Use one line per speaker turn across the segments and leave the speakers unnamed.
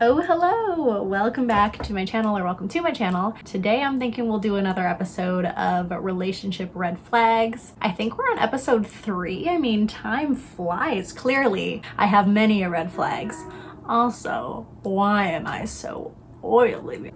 Oh, hello! Welcome back to my channel, or welcome to my channel. Today I'm thinking we'll do another episode of relationship red flags. I think we're on episode 3. I mean, time flies. Clearly, I have many red flags. Also, why am I so oily?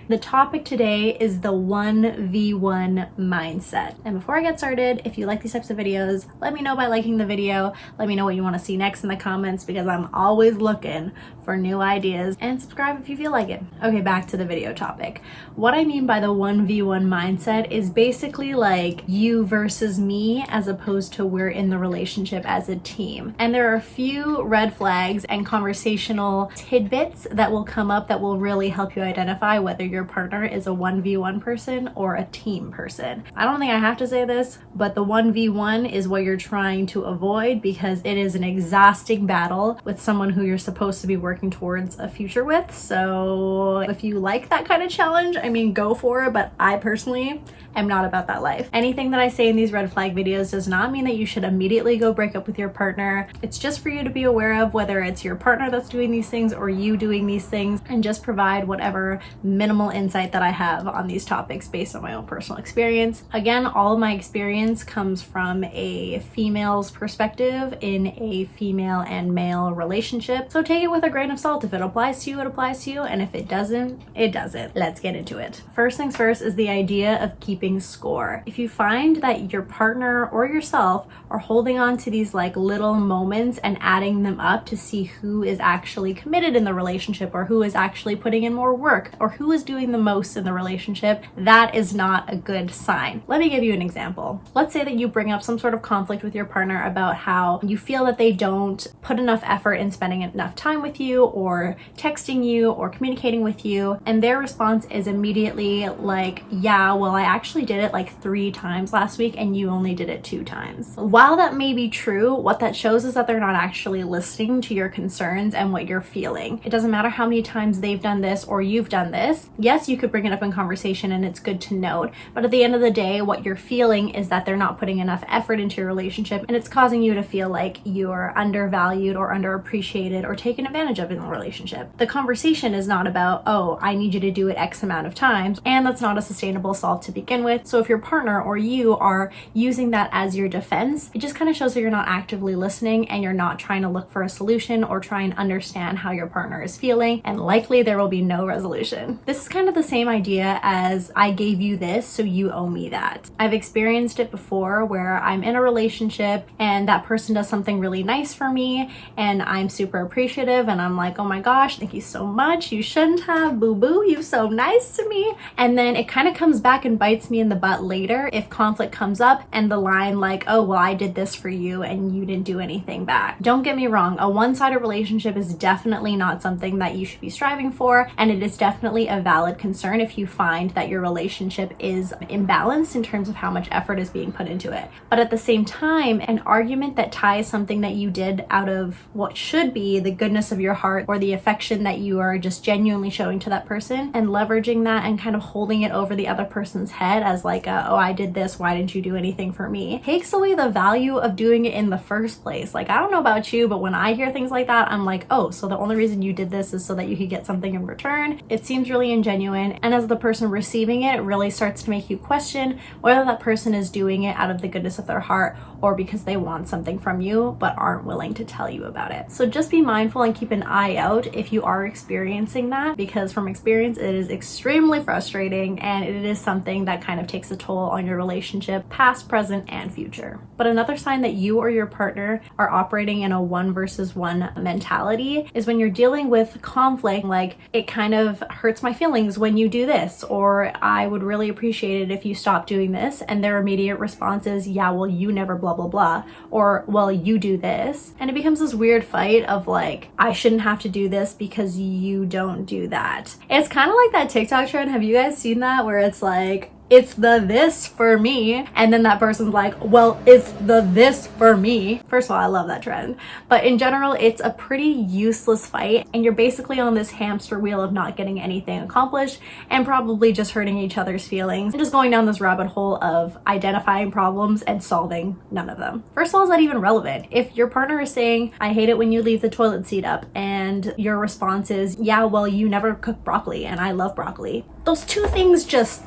The topic today is the 1v1 mindset. And before I get started, if you like these types of videos, let me know by liking the video. Let me know what you want to see next in the comments, because I'm always looking for new ideas, and subscribe if you feel like it. Okay, back to the video topic. What I mean by the 1v1 mindset is basically like you versus me, as opposed to we're in the relationship as a team. And there are a few red flags and conversational tidbits that will come up that will really help you identify whether your partner is a 1v1 person or a team person. I don't think I have to say this, but the 1v1 is what you're trying to avoid, because it is an exhausting battle with someone who you're supposed to be working towards a future with. So if you like that kind of challenge, I mean, go for it, but I personally am not about that life. Anything that I say in these red flag videos does not mean that you should immediately go break up with your partner. It's just for you to be aware of whether it's your partner that's doing these things or you doing these things, and just provide whatever minimal insight that I have on these topics based on my own personal experience. Again, all of my experience comes from a female's perspective in a female and male relationship. So take it with a grain of salt. If it applies to you, it applies to you. And if it doesn't, it doesn't. Let's get into it. First things first is the idea of keeping score. If you find that your partner or yourself are holding on to these like little moments and adding them up to see who is actually committed in the relationship, or who is actually putting in more work, or who is doing the most in the relationship, that is not a good sign. Let me give you an example. Let's say that you bring up some sort of conflict with your partner about how you feel that they don't put enough effort in spending enough time with you, or texting you, or communicating with you, and their response is immediately like, yeah, well, I actually did it like 3 times last week and you only did it 2 times. While that may be true, what that shows is that they're not actually listening to your concerns and what you're feeling. It doesn't matter how many times they've done this or you've done this. Yes, you could bring it up in conversation and it's good to note, but at the end of the day, what you're feeling is that they're not putting enough effort into your relationship, and it's causing you to feel like you're undervalued or underappreciated or taken advantage of in the relationship. The conversation is not about, oh, I need you to do it X amount of times, and that's not a sustainable solve to begin with. So if your partner or you are using that as your defense, it just kind of shows that you're not actively listening and you're not trying to look for a solution or try and understand how your partner is feeling, and likely there will be no resolution. This is kind of the same idea as I gave you this, so you owe me that. I've experienced it before where I'm in a relationship and that person does something really nice for me and I'm super appreciative and I'm like, oh my gosh, thank you so much. You shouldn't have, boo-boo, you're so nice to me. And then it kind of comes back and bites me in the butt later if conflict comes up and the line like, oh, well, I did this for you and you didn't do anything back. Don't get me wrong, a one-sided relationship is definitely not something that you should be striving for, and it is definitely a valid concern if you find that your relationship is imbalanced in terms of how much effort is being put into it. But at the same time, an argument that ties something that you did out of what should be the goodness of your heart or the affection that you are just genuinely showing to that person, and leveraging that and kind of holding it over the other person's head as like, oh, I did this, why didn't you do anything for me, takes away the value of doing it in the first place. Like, I don't know about you, but when I hear things like that, I'm like, oh, so the only reason you did this is so that you could get something in return. It seems really ingenuine, and as the person receiving it, it really starts to make you question whether that person is doing it out of the goodness of their heart or because they want something from you but aren't willing to tell you about it. So just be mindful and keep an eye out if you are experiencing that, because from experience it is extremely frustrating and it is something that kind of takes a toll on your relationship, past, present, and future. But another sign that you or your partner are operating in a 1 versus 1 mentality is when you're dealing with conflict, like, it kind of hurts my feelings when you do this, or I would really appreciate it if you stop doing this, and their immediate response is, yeah, well, you never blah blah blah, or well, you do this, and it becomes this weird fight of like, I shouldn't have to do this because you don't do that. It's kind of like that TikTok trend. Have you guys seen that, where it's like, it's the this for me. And then that person's like, well, it's the this for me. First of all, I love that trend. But in general, it's a pretty useless fight. And you're basically on this hamster wheel of not getting anything accomplished and probably just hurting each other's feelings and just going down this rabbit hole of identifying problems and solving none of them. First of all, is that even relevant? If your partner is saying, I hate it when you leave the toilet seat up, and your response is, yeah, well, you never cook broccoli and I love broccoli. Those two things just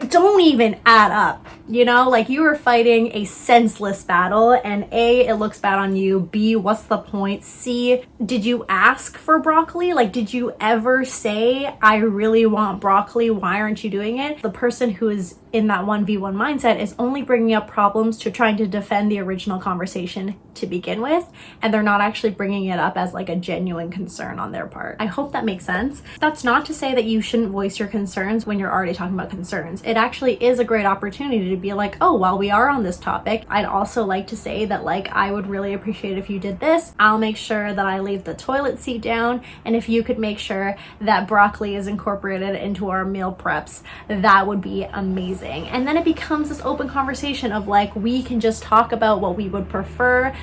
don't even add up, you know? Like, you are fighting a senseless battle, and A, it looks bad on you. B, what's the point? C, did you ask for broccoli? Like, did you ever say, I really want broccoli, why aren't you doing it? The person who is in that 1v1 mindset is only bringing up problems to trying to defend the original conversation to begin with, and they're not actually bringing it up as like a genuine concern on their part. I hope that makes sense. That's not to say that you shouldn't voice your concerns when you're already talking about concerns. It actually is a great opportunity to be like, oh, while we are on this topic, I'd also like to say that, like, I would really appreciate if you did this. I'll make sure that I leave the toilet seat down, and if you could make sure that broccoli is incorporated into our meal preps, that would be amazing. And then it becomes this open conversation of like, we can just talk about what we would prefer.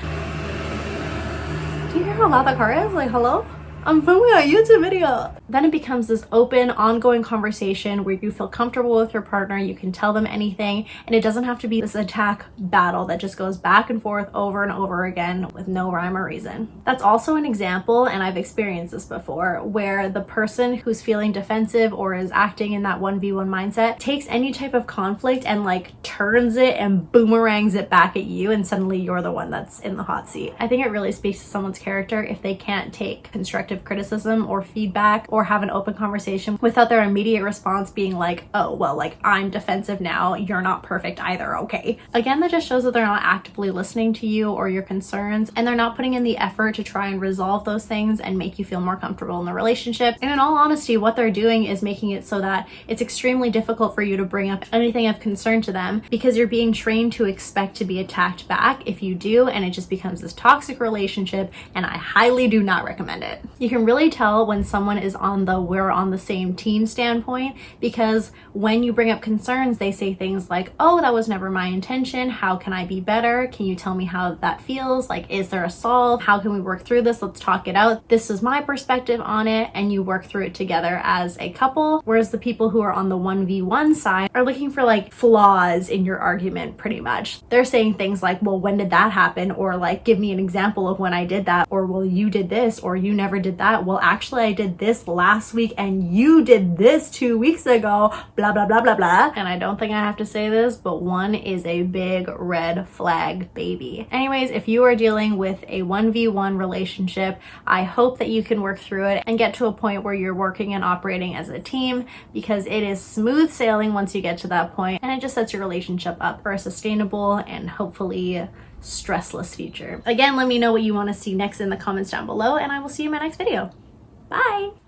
Do you hear how loud that car is? Like, hello? I'm filming a YouTube video. Then it becomes this open, ongoing conversation where you feel comfortable with your partner, you can tell them anything, and it doesn't have to be this attack battle that just goes back and forth over and over again with no rhyme or reason. That's also an example, and I've experienced this before, where the person who's feeling defensive or is acting in that 1v1 mindset takes any type of conflict and like turns it and boomerangs it back at you, and suddenly you're the one that's in the hot seat. I think it really speaks to someone's character if they can't take constructive criticism or feedback or have an open conversation without their immediate response being like, oh, well, like, I'm defensive now, you're not perfect either, okay? Again, that just shows that they're not actively listening to you or your concerns, and they're not putting in the effort to try and resolve those things and make you feel more comfortable in the relationship. And in all honesty, what they're doing is making it so that it's extremely difficult for you to bring up anything of concern to them, because you're being trained to expect to be attacked back if you do, and it just becomes this toxic relationship, and I highly do not recommend it. You can really tell when someone is on the we're on the same team standpoint, because when you bring up concerns, they say things like, oh, that was never my intention, how can I be better, can you tell me how that feels, like, is there a solve, how can we work through this, let's talk it out, this is my perspective on it, and you work through it together as a couple. Whereas the people who are on the 1v1 side are looking for like flaws in your argument. Pretty much they're saying things like, well, when did that happen, or like, give me an example of when I did that, or well, you did this, or you never did that, well, actually I did this last week and you did this 2 weeks ago, blah blah blah blah blah. And I don't think I have to say this, but one is a big red flag, baby. Anyways, if you are dealing with a 1v1 relationship, I hope that you can work through it and get to a point where you're working and operating as a team, because it is smooth sailing once you get to that point, and it just sets your relationship up for a sustainable and hopefully stressless future. Again, let me know what you want to see next in the comments down below, and I will see you in my next video. Bye!